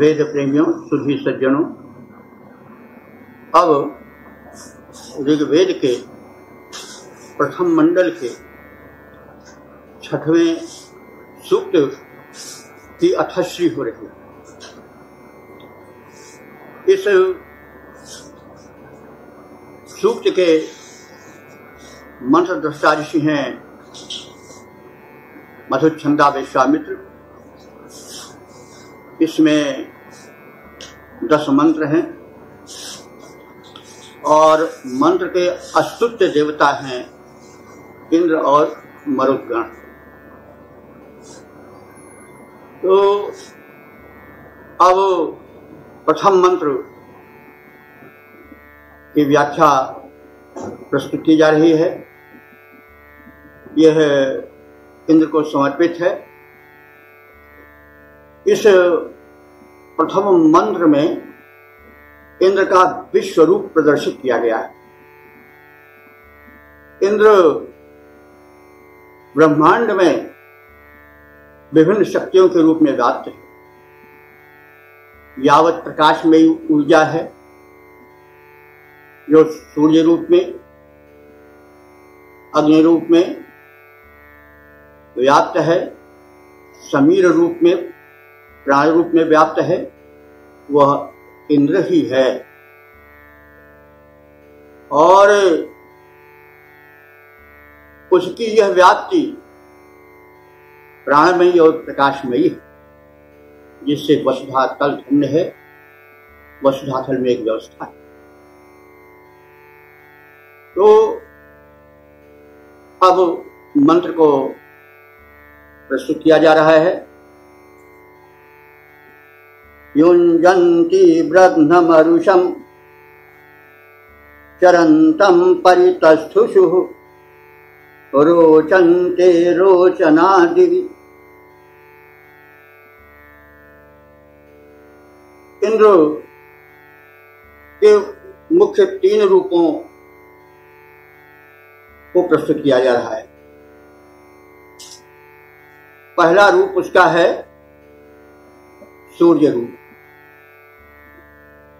वेद प्रेमियों, सुधी सज्जनों, अब ऋग्वेद के प्रथम मंडल के 6वें सूक्त की अथश्री हो रही है। इस सूक्त के मंत्र दृष्टा ऋषि हैं मधुच्छंदा विश्वामित्र। इसमें 10 मंत्र हैं और मंत्र के अस्तुत्य देवता हैं इंद्र और मरुद्गण। तो अब प्रथम मंत्र की व्याख्या प्रस्तुत की जा रही है। यह इंद्र को समर्पित है। इस प्रथम मंत्र में इंद्र का विश्व रूप प्रदर्शित किया गया है। इंद्र ब्रह्मांड में विभिन्न शक्तियों के रूप में व्याप्त है। यावत प्रकाश में ऊर्जा है जो सूर्य रूप में, अग्नि रूप में व्याप्त है, समीर रूप में, प्राण रूप में व्याप्त है, वह इंद्र ही है। और उसकी यह व्याप्ति प्राणमयी और प्रकाशमयी है, जिससे वसुधा तल धन्य है। वसुधा तल में एक व्यवस्था है। तो अब मंत्र को प्रस्तुत किया जा रहा है। युञ्जन्ति ब्रह्ममरुषं चरन्तं परितस्थुषुः रोचन्ते रोचनादिवि। इंद्र के मुख्य 3 रूपों को प्रस्तुत किया जा रहा है। पहला रूप उसका है सूर्य रूप।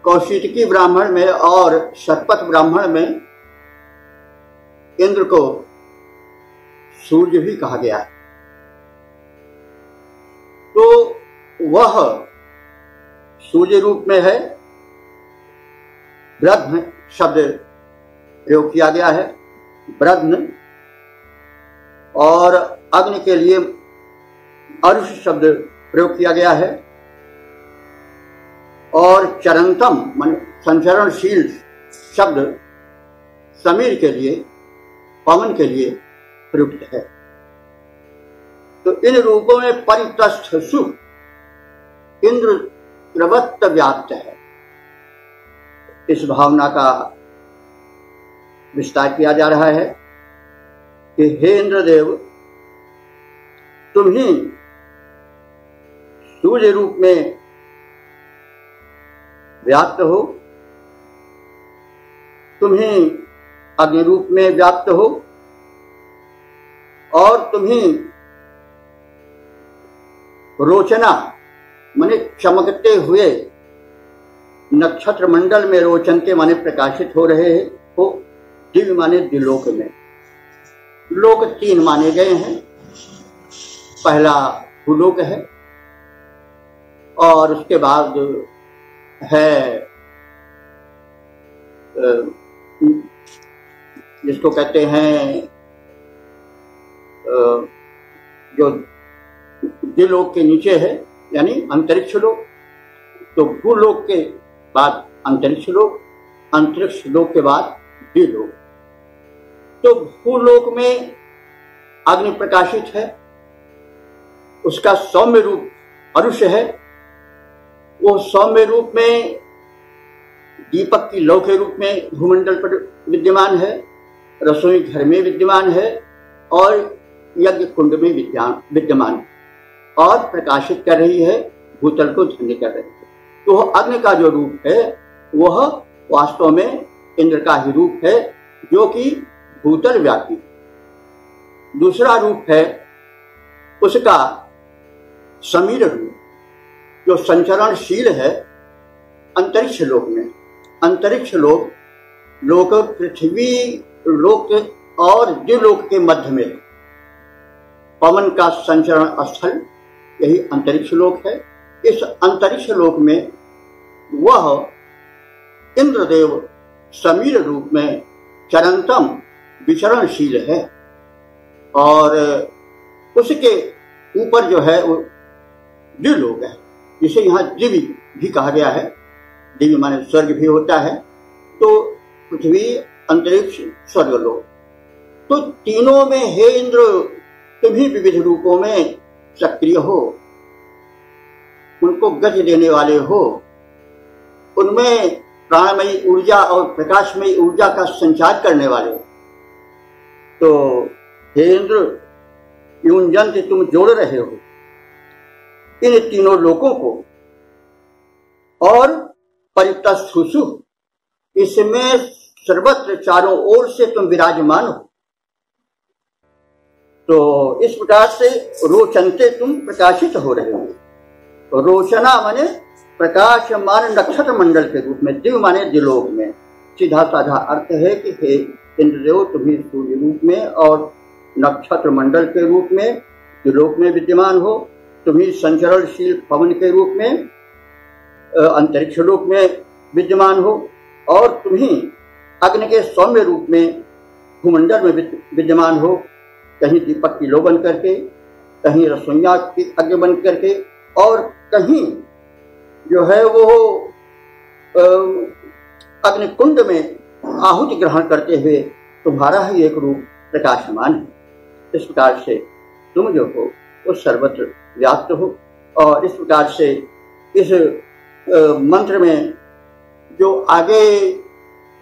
कौशिकी ब्राह्मण में और शतपथ ब्राह्मण में इंद्र को सूर्य भी कहा गया है। तो वह सूर्य रूप में है। ब्रह्म शब्द प्रयोग किया गया है। ब्रह्म और अग्नि के लिए अरुष शब्द प्रयोग किया गया है। और चरंतम मान संचरणशील शब्द समीर के लिए, पवन के लिए प्रयुक्त है। तो इन रूपों में परितस्थसु इंद्र प्रवत्त व्याप्त है। इस भावना का विस्तार किया जा रहा है कि हे इंद्रदेव, तुम ही सूर्य रूप में व्याप्त हो, तुम ही अग्नि रूप में व्याप्त हो और तुम ही रोचना माने चमकते हुए नक्षत्र मंडल में, रोचनते माने प्रकाशित हो रहे हो। दिव्य माने द्विलोक में। लोक 3 माने गए हैं। पहला भूलोक है और उसके बाद है जिसको कहते हैं जो द्विलोक के नीचे है, यानी अंतरिक्ष लोक। तो भूलोक के बाद अंतरिक्ष लोक, अंतरिक्ष लोक के बाद द्विलोक। तो भूलोक में अग्नि प्रकाशित है, उसका सौम्य रूप अरुष है। वो सौम्य रूप में दीपक की लौ के रूप में भूमंडल पर विद्यमान है, रसोई घर में विद्यमान है और यज्ञ कुंड में विद्यमान है और प्रकाशित कर रही है, भूतल को धन्य कर रही है। तो अग्नि का जो रूप है वह वास्तव में इंद्र का ही रूप है, जो कि भूतल व्यापी। दूसरा रूप है उसका समीर रूप, जो संचरणशील है अंतरिक्ष लोक में, अंतरिक्ष लोक, लोक पृथ्वी लोक और द्युलोक के मध्य में पवन का संचरण स्थल यही अंतरिक्ष लोक है। इस अंतरिक्ष लोक में वह इंद्रदेव समीर रूप में चरंतम विचरणशील है और उसके ऊपर जो है वो द्युलोक है, जिसे यहाँ दिव्य भी कहा गया है। दिव्य माने स्वर्ग भी होता है, तो पृथ्वी, अंतरिक्ष, स्वर्गलोक। तो तीनों में हे इंद्र तुम ही विविध रूपों में सक्रिय हो, उनको गति देने वाले हो, उनमें प्राणमयी ऊर्जा और प्रकाशमयी ऊर्जा का संचार करने वाले हो। तो हे इंद्र युंजंत तुम जोड़ रहे हो इन तीनों लोकों को और परितस्थुषु इसमें सर्वत्र चारों ओर से तुम विराजमान हो। तो इस प्रकार से रोचनते तुम प्रकाशित हो रहे हो। रोचना माने प्रकाशमान नक्षत्र मंडल के रूप में, दिव्य माने दिलोक में। सीधा साधा अर्थ है कि हे इंद्रदेव तुम्ही सूर्य रूप में और नक्षत्र मंडल के रूप में दिलोक में विद्यमान हो, तुम्ही संचरणशील पवन के रूप में अंतरिक्ष लोक में विद्यमान हो और तुम्ही अग्नि के सौम्य रूप में भूमंडल में विद्यमान हो, कहीं दीपक की लो बन करके, कहीं रसोइया की अग्नि बन करके और कहीं जो है वो अग्नि कुंड में आहुति ग्रहण करते हुए तुम्हारा ही एक रूप प्रकाशमान है। इस प्रकार से तुम जो हो वो सर्वत्र व्याप्त हो। और इस प्रकार से इस मंत्र में जो आगे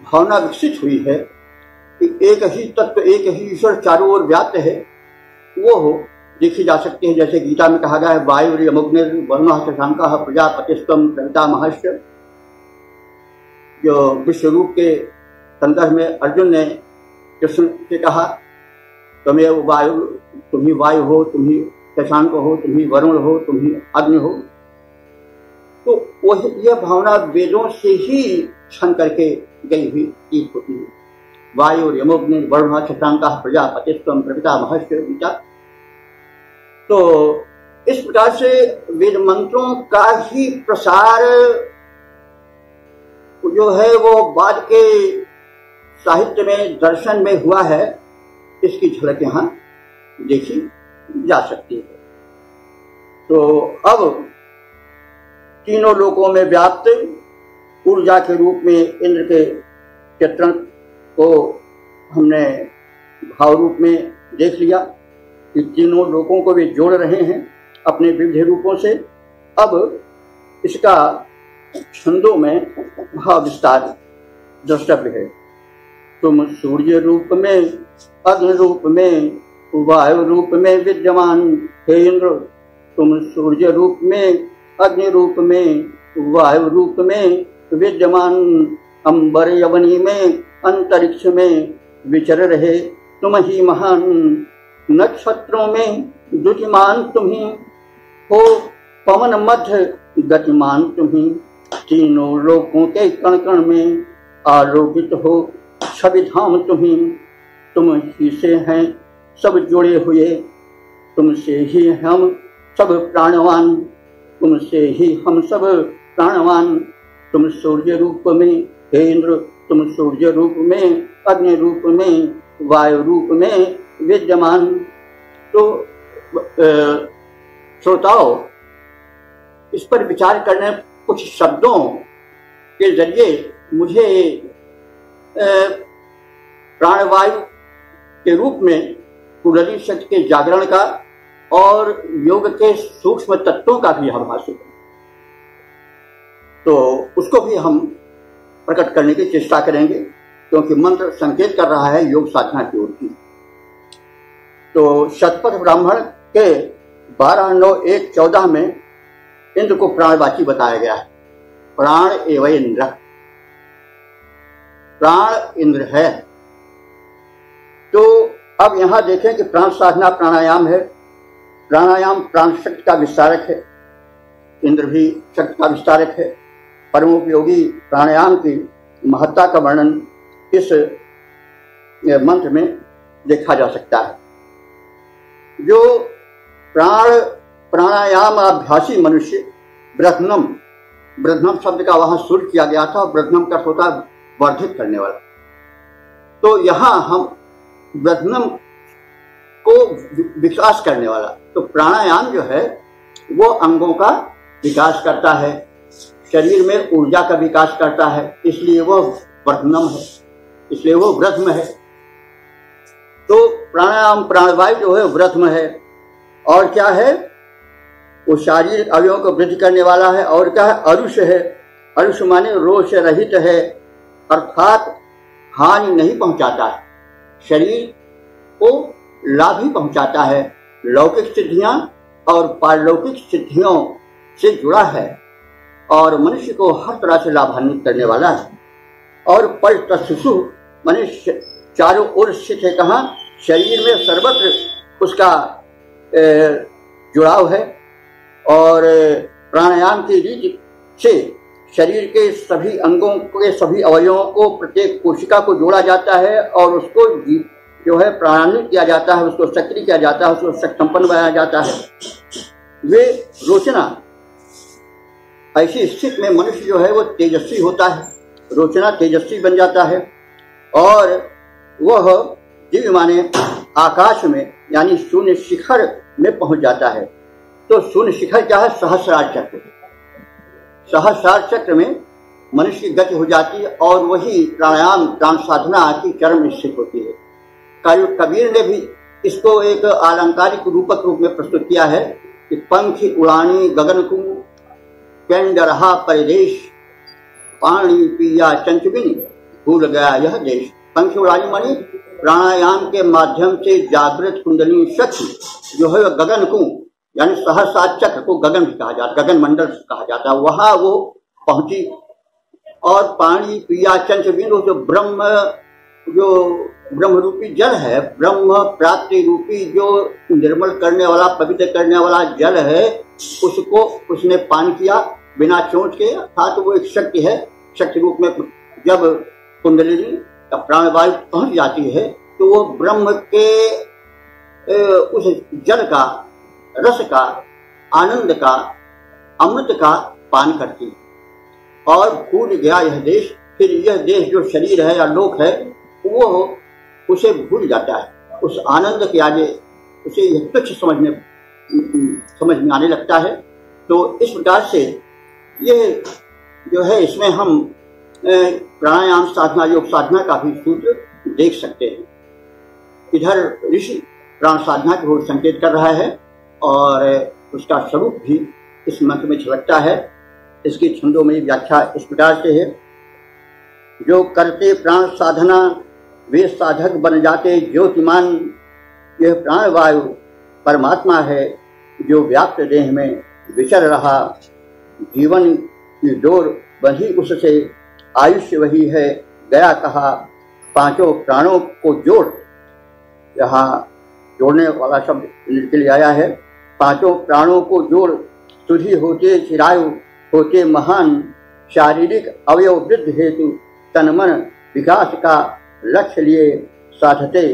भावना विकसित हुई है कि एक ही तत्व, एक ही ईश्वर चारों ओर व्याप्त है, वो देखी जा सकती है। जैसे गीता में कहा गया है वायुर्यमुग्नि वरुणः शशांकः प्रजापतिस्त्वं प्रपितामहश्च। जो विश्वरूप के संदर्भ में अर्जुन ने कृष्ण से कहा तुम्हें वायु, तुम ही वायु हो, तुम ही शशांक हो, तुम ही वरुण हो, तुम ही अग्नि हो। तो वही यह भावना वेदों से ही छन करके गई हुई चीज होती है। वायुर्यमुग्नि वरुणः शशांकः प्रजापतिस्त्वं प्रपितामहश्च गीता। तो इस प्रकार से वेद मंत्रों का ही प्रसार जो है वो बाद के साहित्य में, दर्शन में हुआ है, इसकी झलक यहाँ देखी जा सकती है। तो अब तीनों लोकों में व्याप्त ऊर्जा के रूप में इंद्र के चित्रण को हमने भाव रूप में देख लिया कि तीनों लोकों को वे जोड़ रहे हैं अपने विविध रूपों से। अब इसका छंदों में भाव विस्तार द्रष्टव्य है। तुम सूर्य रूप में, अग्नि रूप में, वायु रूप में विद्यमान हे इंद्र, तुम सूर्य रूप में, अग्नि रूप में, वायु रूप में विद्यमान, अंबर यवनी में, अंतरिक्ष में विचर रहे तुम ही महान, नक्षत्रों में द्युतिमान तुम ही हो, पवन मध्य गतिमान तुम ही, तीनों लोकों के कण कण में आलोकित हो छवि धाम तुम ही से हैं सब जुड़े हुए, तुमसे ही हम सब प्राणवान, तुमसे ही हम सब प्राणवान। तुम सूर्य रूप में हे इंद्र, तुम सूर्य रूप में, अग्नि रूप में, वायु रूप में विद्यमान। तो श्रोताओं, इस पर विचार करने कुछ शब्दों के जरिए मुझे प्राणवायु के रूप में कुंडली शक्ति के जागरण का और योग के सूक्ष्म तत्वों का भी आभास है, तो उसको भी हम प्रकट करने की चेष्टा करेंगे, क्योंकि मंत्र संकेत कर रहा है योग साधना की ओर की। तो शतपथ ब्राह्मण के 12-9-1-14 में इंद्र को प्राणवाची बताया गया है। प्राण एव इंद्र, प्राण इंद्र है। तो अब यहां देखें कि प्राण साधना प्राणायाम है। प्राणायाम प्राण शक्ति का विस्तारक है इंद्र भी शक्ति का विस्तारक है। परमोपयोगी प्राणायाम की महत्ता का वर्णन इस मंत्र में देखा जा सकता है। जो प्राणायाम अभ्यासी मनुष्य ब्रध्नम शब्द का वहां सुर किया गया था, और ब्रध्नम का होता वर्धित करने वाला। तो यहां हम ब्रध्नम को विकास करने वाला, तो प्राणायाम जो है वो अंगों का विकास करता है, शरीर में ऊर्जा का विकास करता है, इसलिए वो वर्धनम है, इसलिए वो व्रध्म है। तो प्राणायाम प्राणवायु जो है व्रध्म है। और क्या है? वो शारीरिक अवयवों को वृद्धि करने वाला है। और क्या है? अरुष है। अरुष माने रोष रहित है, अर्थात हानि नहीं पहुंचाता है, शरीर को लाभ ही पहुंचाता है। लौकिक सिद्धियां और पारलौकिक सिद्धियों से जुड़ा है और मनुष्य को हर तरह से लाभान्वित करने वाला है। और परितशिशु मनुष्य चारों ओर स्थित है। कहाँ? शरीर में सर्वत्र उसका जुड़ाव है। और प्राणायाम की रीति से शरीर के सभी अंगों के सभी अवयवों को, प्रत्येक कोशिका को जोड़ा जाता है और उसको जो है प्राणान्वित किया जाता है, उसको सक्रिय किया जाता है, उसको संपन्न बनाया जाता है। वे रोचना, ऐसी स्थिति में मनुष्य जो है वो तेजस्वी होता है, रोचना तेजस्वी बन जाता है। और वह दिव्य माने आकाश में यानी शून्य शिखर में पहुंच जाता है। तो शून्य शिखर क्या है? सहस्रार चक्र। सहस्रार चक्र में मनुष्य की गति हो जाती है और वही प्राणायाम प्राण साधना की चरम स्थिति होती है। कबीर ने भी इसको एक आलंकारिक रूपक रूप में प्रस्तुत किया है कि पंखी उड़ानी गगन को पेंड रहा परिदेश, पानी पिया चंचबिनी भूल गया यह देश। पंखी उड़ानी मानी प्राणायाम के माध्यम से जागृत कुंडली शक्ति जो है गगन को यानी सहस्रार चक्र को गगन भी कहा जाता है, गगन मंडल कहा जाता है, वहां वो पहुंची। और पानी पिया चंचबिनी, जो ब्रह्म रूपी जल है, ब्रह्म प्राप्ति रूपी जो निर्मल करने वाला पवित्र करने वाला जल है, उसको उसने पान किया बिना चोट के। अर्थात वो एक शक्ति है, शक्ति रूप में जब कुंडलिनी या प्राणवायु पहुंच जाती है तो वो ब्रह्म के उस जल का, रस का, आनंद का, अमृत का पान करती और भूल गया यह देश। फिर यह देश जो शरीर है या लोक है वो उसे भूल जाता है, उस आनंद के आगे उसे यह तुच्छ समझ में आने लगता है। तो इस प्रकार से यह जो है इसमें हम प्राणायाम साधना योग साधना का भी सूत्र देख सकते हैं। इधर ऋषि प्राण साधना की ओर संकेत कर रहा है और उसका स्वरूप भी इस मंत्र में झलकता है। इसकी छंदों में व्याख्या इस प्रकार से है। जो करते प्राण साधना वे साधक बन जाते ज्योतिमान, यह प्राणवायु परमात्मा है जो व्याप्त देह में विचर रहा। जीवन की डोर बंधी उससे, आयुष्य वही है गया कहा। पांचों प्राणों को जोड़, यहाँ जोड़ने वाला शब्द के लिए आया है। पांचों प्राणों को जोड़, सुधी होते चिरायु होते महान। शारीरिक अवयव वृद्धि हेतु तन मन विकास का लक्ष्य लिए साधते।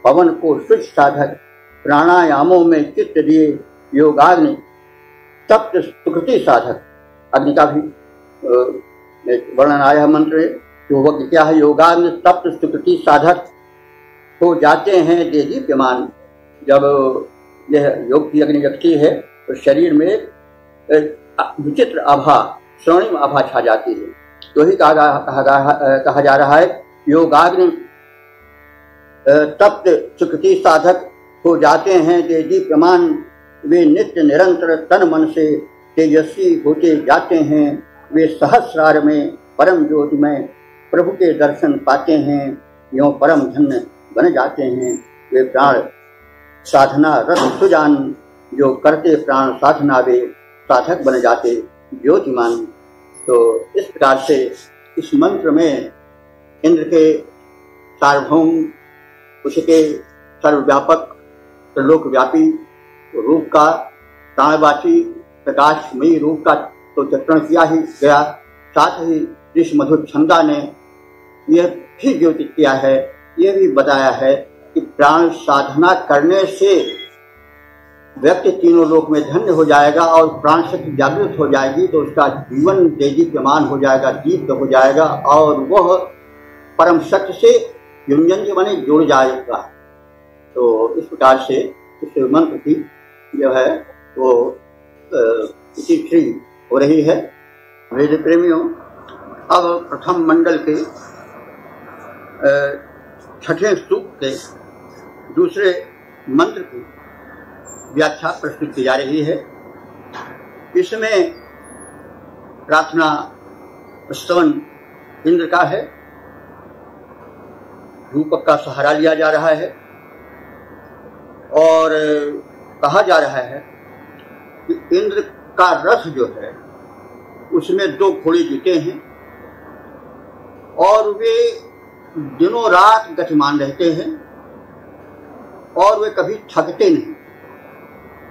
पवन को शुद्ध साधक प्राणायामों में चित्त दिए। योगाग्नि तप्त सुकृति साधक, अग्नि का भी वर्णन आया मंत्र में। योग क्या है? योगाग्नि तप्त सुकृति साधक हो जाते हैं देदीप्यमान। जब यह योग की अग्नि व्यक्ति है तो शरीर में विचित्र आभा, स्वर्णिम आभा छा जाती है। तो ही कहा जा रहा है योगाग्नि तप्त सुकृति साधक हो जाते हैं देदीप्यमान। वे नित्य निरंतर तन मन से तेजस्वी होते जाते हैं। वे सहस्रार में परम ज्योति में प्रभु के दर्शन पाते हैं। यों परम धन्य बन जाते हैं वे प्राण साधना रस सुजान। जो करते प्राण साधना वे साधक बन जाते ज्योतिमान। तो इस प्रकार से इस मंत्र में इंद्र के सार्वभौम, उसके सर्वव्यापक त्रिलोकव्यापी रूप का, प्राणवाची प्रकाशमयी रूप का तो चित्रण किया ही गया, साथ ही ऋषि मधुर छंदा ने यह भी द्योतित किया है, यह भी बताया है कि प्राण साधना करने से व्यक्ति तीनों लोक में धन्य हो जाएगा और प्राण शक्ति जागृत हो जाएगी तो उसका जीवन तेजीप्यमान हो जाएगा, दीप्त हो जाएगा और वह परम शक्ति से युंजन बने जुड़ जाएगा। तो इस प्रकार से इस मंत्र की जो है वो तिथि हो रही है। वेद प्रेमियों, अब प्रथम मंडल के छठे सूक्त के दूसरे मंत्र की व्याख्या प्रस्तुत की जा रही है। इसमें प्रार्थना स्तवन इंद्र का है, रूपक का सहारा लिया जा रहा है और कहा जा रहा है कि इंद्र का रथ जो है उसमें 2 घोड़े जुटे हैं और वे दिनों रात गतिमान रहते हैं और वे कभी थकते नहीं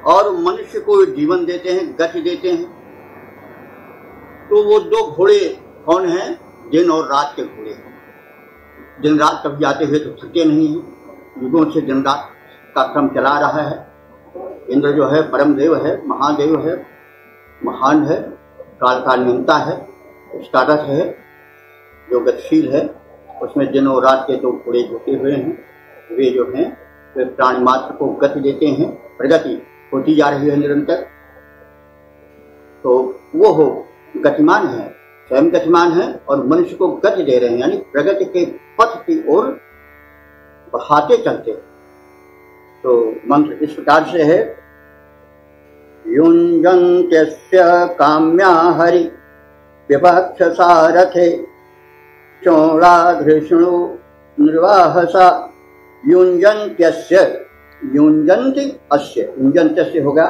और मनुष्य को जीवन देते हैं, गति देते हैं। तो वो 2 घोड़े कौन हैं? दिन और रात के घोड़े हैं। दिन रात कभी आते हुए तो थके नहीं हैं, युगों से दिन रात का क्रम चला रहा है। इंद्र जो है परम देव है, महादेव है, महान है, काल का नियंता है, उसका रथ है जो गतिशील है, उसमें दिन और रात के 2 घोड़े जुटे हुए हैं। वे जो हैं वे प्राणी मात्र को गति देते हैं, प्रगति होती जा रही है निरंतर। तो वो हो गतिमान है, स्वयं गतिमान है और मनुष्य को गति दे रहे हैं, यानी प्रगति के पथ की ओर बढ़ाते चलते। तो मंत्र इस प्रकार से है, युञ्जन्त्यस्य काम्या हरि विपक्ष सारथे चोराधृष्णु निर्वाहसा। युञ्जन्त्यस्य, युञ्जन्ति अस्य, युञ्जन्त्यस्य होगा।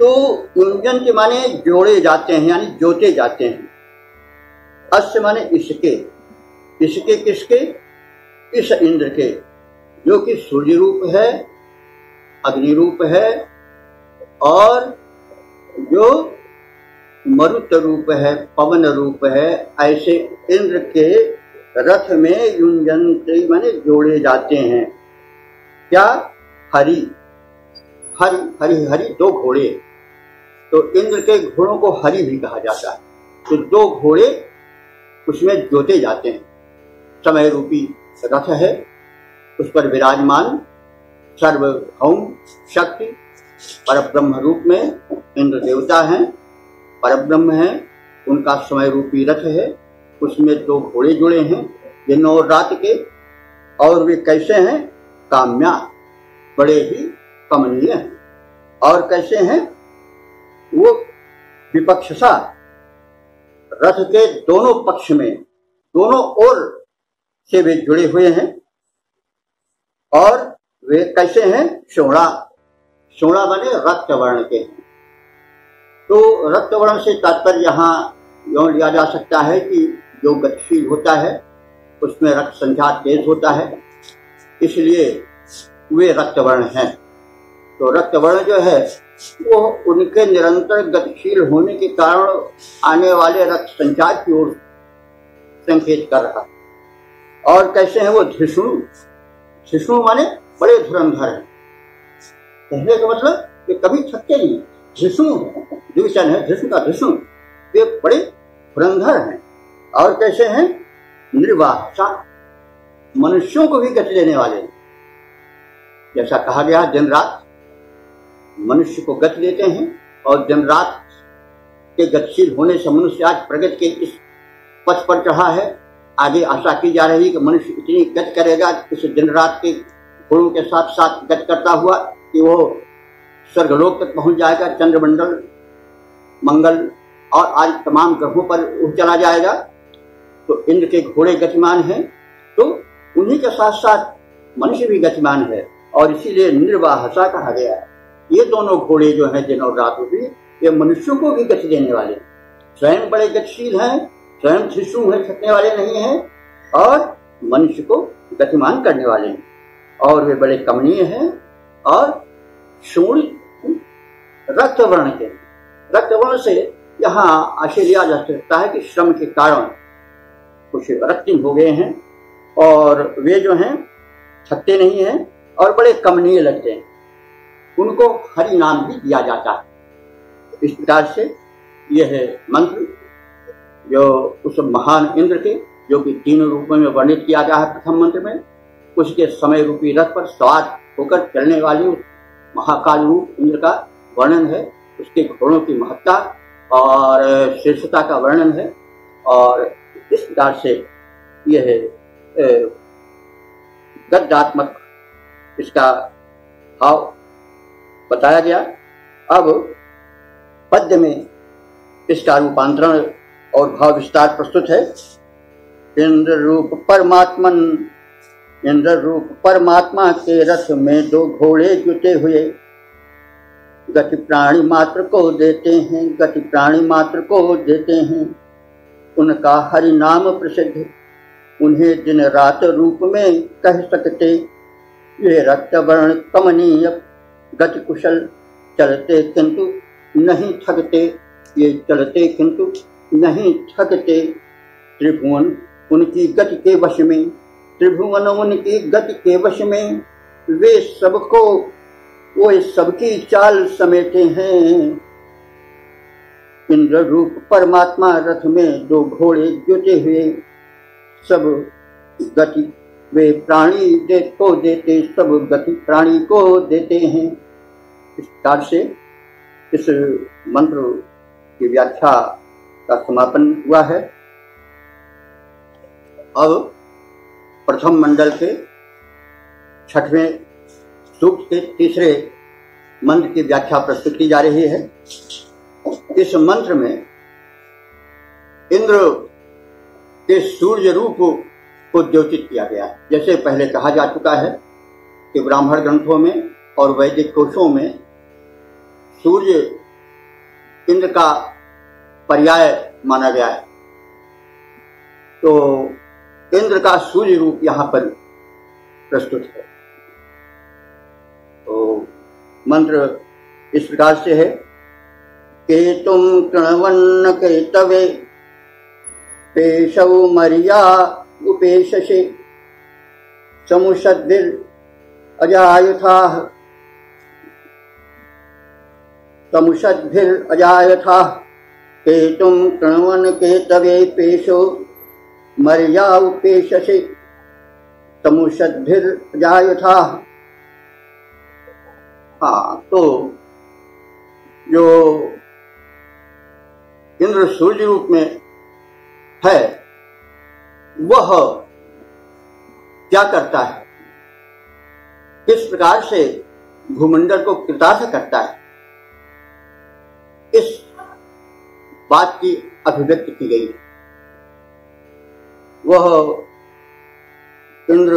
तो युञ्जन्ति माने जोड़े जाते हैं, यानी जोते जाते हैं। अस्य माने इसके, इसके किसके? इस इंद्र के, जो कि सूर्य रूप है, अग्नि रूप है और जो मरुत रूप है, पवन रूप है। ऐसे इंद्र के रथ में युञ्जन्ति माने जोड़े जाते हैं। क्या? हरि, हरि हरि हरि 2 घोड़े। तो इंद्र के घोड़ों को हरि भी कहा जाता है। तो 2 घोड़े उसमें जोते जाते हैं। समय रूपी रथ है, उस पर विराजमान सर्वभौम शक्ति परब्रह्म रूप में इंद्र देवता हैं, परब्रह्म हैं, उनका समय रूपी रथ है। उसमें 2 घोड़े जुड़े हैं दिन और रात के, और वे कैसे हैं? काम्या, बड़े ही कमनीय हैं। और कैसे हैं? वो विपक्षसा, रथ के दोनों पक्ष में, दोनों ओर से वे जुड़े हुए हैं। और वे कैसे हैं? शोणा, शोणा बने रक्त वर्ण के हैं। तो रक्त वर्ण से तात्पर्य यहाँ यूं लिया जा सकता है कि जो गतिशील होता है उसमें रक्त संचार तेज होता है, इसलिए वे रक्त वर्ण हैं। तो रक्त वर्ण जो है वो उनके निरंतर गतिशील होने के कारण आने वाले रक्त संचार की ओर संकेत कर रहा है। और कैसे हैं वो? धृष्णु, धृष्णु माने बड़े धुरंधर हैं। कहने का मतलब कि कभी थकते नहीं। धृष्णु द्विवचन है, धृष्णु का धृष्णु, वे बड़े धुरंधर हैं। और कैसे हैं? निर्वाहसा, मनुष्यों को भी गति देने वाले हैं। जैसा कहा गया दिन रात मनुष्य को गति देते हैं और दिन रात के गतिशील होने से मनुष्य आज प्रगति के इस पथ पर चढ़ा है। आगे आशा की जा रही है कि मनुष्य इतनी गति करेगा इस दिन रात के घोड़ों के साथ साथ गति करता हुआ कि वो स्वर्गलोक तक पहुंच जाएगा, चंद्रमंडल, मंगल और आज तमाम ग्रहों पर उड़ चला जाएगा। तो इंद्र के घोड़े गतिमान हैं, तो उन्हीं के साथ साथ मनुष्य भी गतिमान है और इसीलिए निर्वाहसा कहा गया है। ये दोनों घोड़े जो हैं दिन और रात भी, ये मनुष्यों को भी गति देने वाले, स्वयं बड़े गतिशील हैं, स्वयं शिशु हैं, थकने वाले नहीं हैं और मनुष्य को गतिमान करने वाले हैं। और वे बड़े कमनीय हैं और शूल रक्त वर्ण के, रक्त वर्ण से यहाँ आशय लिया जा सकता है कि श्रम के कारण कुछ रक्तिम हो गए हैं और वे जो हैं थकते नहीं हैं और बड़े कमनीय लगते हैं, उनको हरि नाम भी दिया जाता है। इस प्रकार से यह मंत्र जो उस महान इंद्र के, जो कि 3 रूपों में वर्णित किया गया है प्रथम मंत्र में, उसके समय रूपी रथ पर सवार होकर चलने वाली उस महाकाल रूप इंद्र का वर्णन है, उसके घोड़ों की महत्ता और श्रेष्ठता का वर्णन है। और इस प्रकार से यह गद्यात्मक इसका भाव बताया गया। अब पद्य में इसका रूपांतरण और भाव विस्तार प्रस्तुत है। इंद्र रूप परमात्मा के रथ में 2 घोड़े जुटे हुए, गति प्राणी मात्र को देते हैं, गति प्राणी मात्र को देते हैं। उनका हरि नाम प्रसिद्ध, उन्हें दिन रात रूप में कह सकते। ये रक्त वर्ण कमनीय गति कुशल, चलते किंतु नहीं थकते, ये चलते किंतु नहीं थकते। त्रिभुवन उनकी गति के वश में, त्रिभुवन उनकी गति के वश में, वे सबको वो सबकी चाल समेटे हैं। इंद्र रूप परमात्मा रथ में 2 घोड़े जुटे हुए, सब गति वे प्राणी को देते, सब गति प्राणी को देते हैं। इस प्रकार से इस मंत्र की व्याख्या का समापन हुआ है। अब प्रथम मंडल के 6वें सूक्त के 3रे मंत्र की व्याख्या प्रस्तुत की जा रही है। इस मंत्र में इंद्र के सूर्य रूप को द्योतित किया गया है। जैसे पहले कहा जा चुका है कि ब्राह्मण ग्रंथों में और वैदिक कोशों में सूर्य इंद्र का पर्याय माना गया है, तो इंद्र का सूर्य रूप यहाँ पर प्रस्तुत है। तो मंत्र इस प्रकार से है। केतुम कृणवन्न केतवे पेशौ मर्या उपेशसे, समुषद्भिर अजायथाः, समुषद्भिर अजायथाः। केतुम कृणवन्न केतवे पेशो मर्या उपेशसे, समुषद्भिर अजायथाः। हाँ, तो जो इंद्र सूर्य रूप में है वह क्या करता है, किस प्रकार से भूमंडल को कृतार्थ करता है, इस बात की अभिव्यक्ति की गई है। वह इंद्र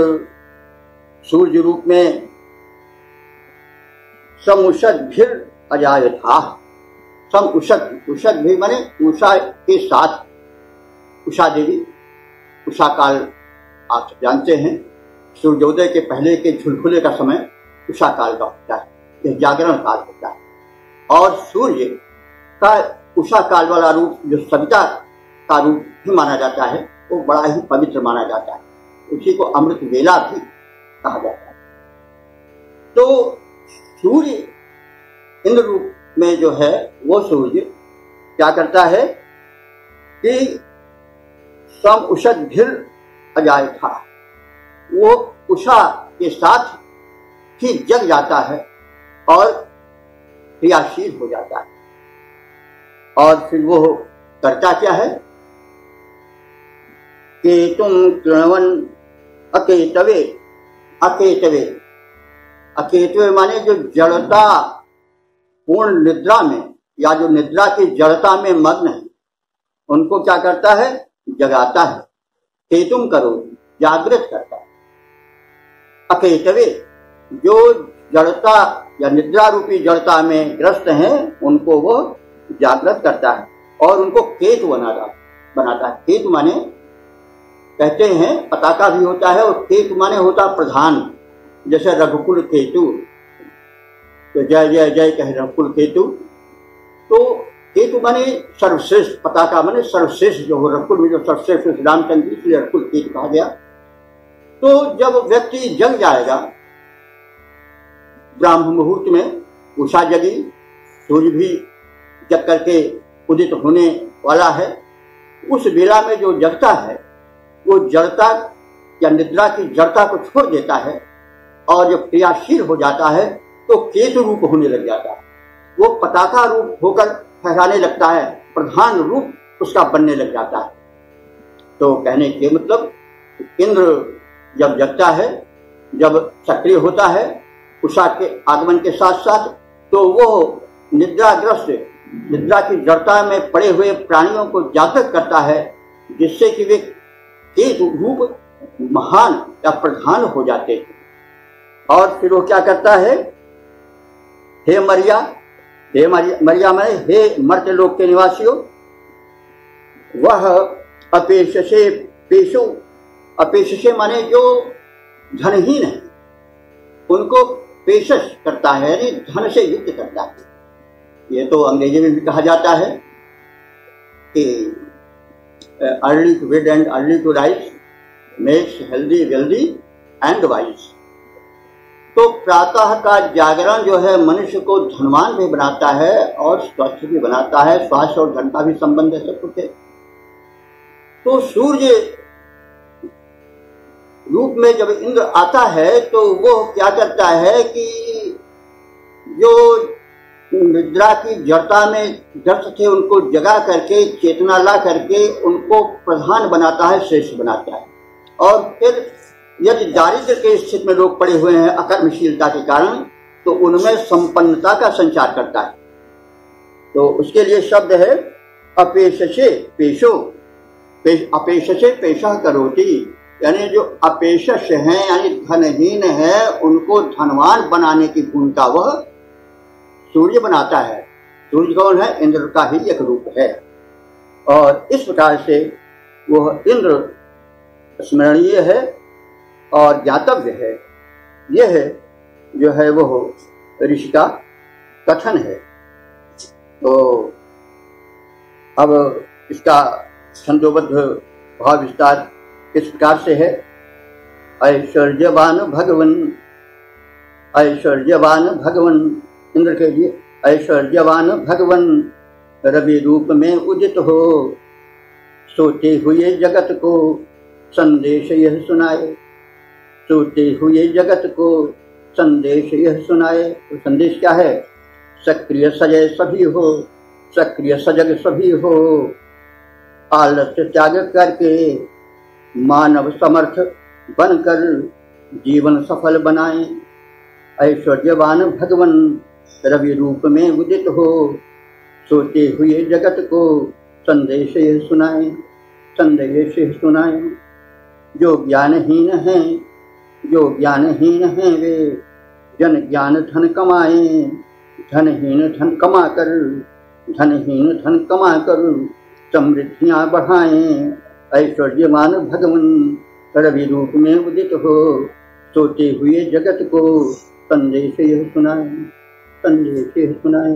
सूर्य रूप में समुषद्भिर अजायथाः, सम उषद भी माने उषा के साथ, उषा देवी, उषा काल आप जानते हैं, सूर्योदय के पहले के झुलफुले का समय उषा काल का होता है, यह जागरण काल होता है। और सूर्य का उषा काल वाला रूप जो सविता का रूप भी माना जाता है, वो बड़ा ही पवित्र माना जाता है, उसी को अमृत वेला भी कहा जाता है। तो सूर्य इंद्र रूप में जो है वो सूर्य क्या करता है कि सम उषद्भिर अजायथा, वो उषा के साथ ही जग जाता है और क्रियाशील हो जाता है। और फिर वो करता क्या है कि तुम कृणवन अकेतवे, अकेतवे, अकेतवे माने जो जड़ता पूर्ण निद्रा में या जो निद्रा की जड़ता में मग्न है उनको क्या करता है, जगाता है। केतुम करो, जागृत करता है। अकेतवे जो जड़ता या निद्रा रूपी जड़ता में ग्रस्त हैं उनको वो जागृत करता है और उनको केतु बनाता है। केतु माने कहते हैं पताका भी होता है और केतु माने होता प्रधान, जैसे रघुकुल केतु, तो जय जय जय कह रहे कुल केतु। तो केतु माने सर्वश्रेष्ठ, पताका माने सर्वश्रेष्ठ जो हो, रकुल में जो सर्वश्रेष्ठ रामचंद्र, इसलिए रकुल केतु कहा गया। तो जब व्यक्ति जग जाएगा ब्राह्म मुहूर्त में, उषा जगी, सूर्य भी जग करके उदित होने वाला है, उस वेला में जो जगता है वो जड़ता या निद्रा की जड़ता को छोड़ देता है और जब क्रियाशील हो जाता है तो केतु रूप होने लग जाता है। वो पताका रूप होकर फहराने लगता है, प्रधान रूप उसका बनने लग जाता है। तो कहने के मतलब इंद्र जब जगता है, जब सक्रिय होता है उषा के आगमन के साथ साथ, तो वो निद्राग्रस्त, निद्रा की जड़ता में पड़े हुए प्राणियों को जागृत करता है, जिससे कि वे केतु रूप महान या प्रधान हो जाते हैं। और फिर वो क्या करता है, हे मरिया, हे मरिया माने हे मर्त्य लोक के निवासियों, वह अपेशसे पेशो, अपेशसे माने जो धनहीन है उनको पेशश करता है, यानी धन से युक्त करता है। ये तो अंग्रेजी में भी कहा जाता है कि early to bed and early to rise makes healthy wealthy and wise. तो प्रातः का जागरण जो है मनुष्य को धनवान भी बनाता है और स्वस्थ भी बनाता है, स्वास्थ्य और धन का भी संबंध है, सब कुछ है। तो सूर्य रूप में जब इंद्र आता है तो वो क्या करता है कि जो निद्रा की जड़ता में ग्रस्त थे उनको जगा करके, चेतना ला करके उनको प्रधान बनाता है, श्रेष्ठ बनाता है। और फिर यदि दारिद्र्य के स्थिति में लोग पड़े हुए हैं अकर्मशीलता के कारण, तो उनमें संपन्नता का संचार करता है। तो उसके लिए शब्द है अपेशसे पेशो, अपेशसे पेशा करोति, यानी जो अपेशस हैं यानी धनहीन है उनको धनवान बनाने की भूमिका वह सूर्य बनाता है। सूर्य कौन है? इंद्र का ही एक रूप है। और इस प्रकार से वह इंद्र स्मरणीय है और ज्ञातव्य है। यह जो है वो ऋषि का कथन है। तो अब इसका छंदोबद्ध भाव विस्तार इस प्रकार से है। ऐश्वर्यवान भगवन, ऐश्वर्यवान भगवन, इंद्र के लिए ऐश्वर्यवान भगवन रवि रूप में उदित हो, सोते हुए जगत को संदेश यह सुनाए, सोते हुए जगत को संदेश यह सुनाए। तो संदेश क्या है? सक्रिय सजग सभी हो, सक्रिय सजग सभी हो, आलस्य त्याग करके मानव समर्थ बनकर जीवन सफल बनाए। ऐश्वर्यवान भगवन रवि रूप में उदित हो, सोते हुए जगत को संदेश सुनाए, संदेश सुनाए। जो ज्ञानहीन हैं, जो ज्ञानहीन हैं वे जन ज्ञान धन कमाए, धनहीन धन कमा कर, धनहीन धन कमा कर समृद्धियां बढ़ाएं। ऐश्वर्यवान भगवन रवि रूप में उदित हो, सोते हुए जगत को संदेश यह सुनाए, संदेश यह सुनाए।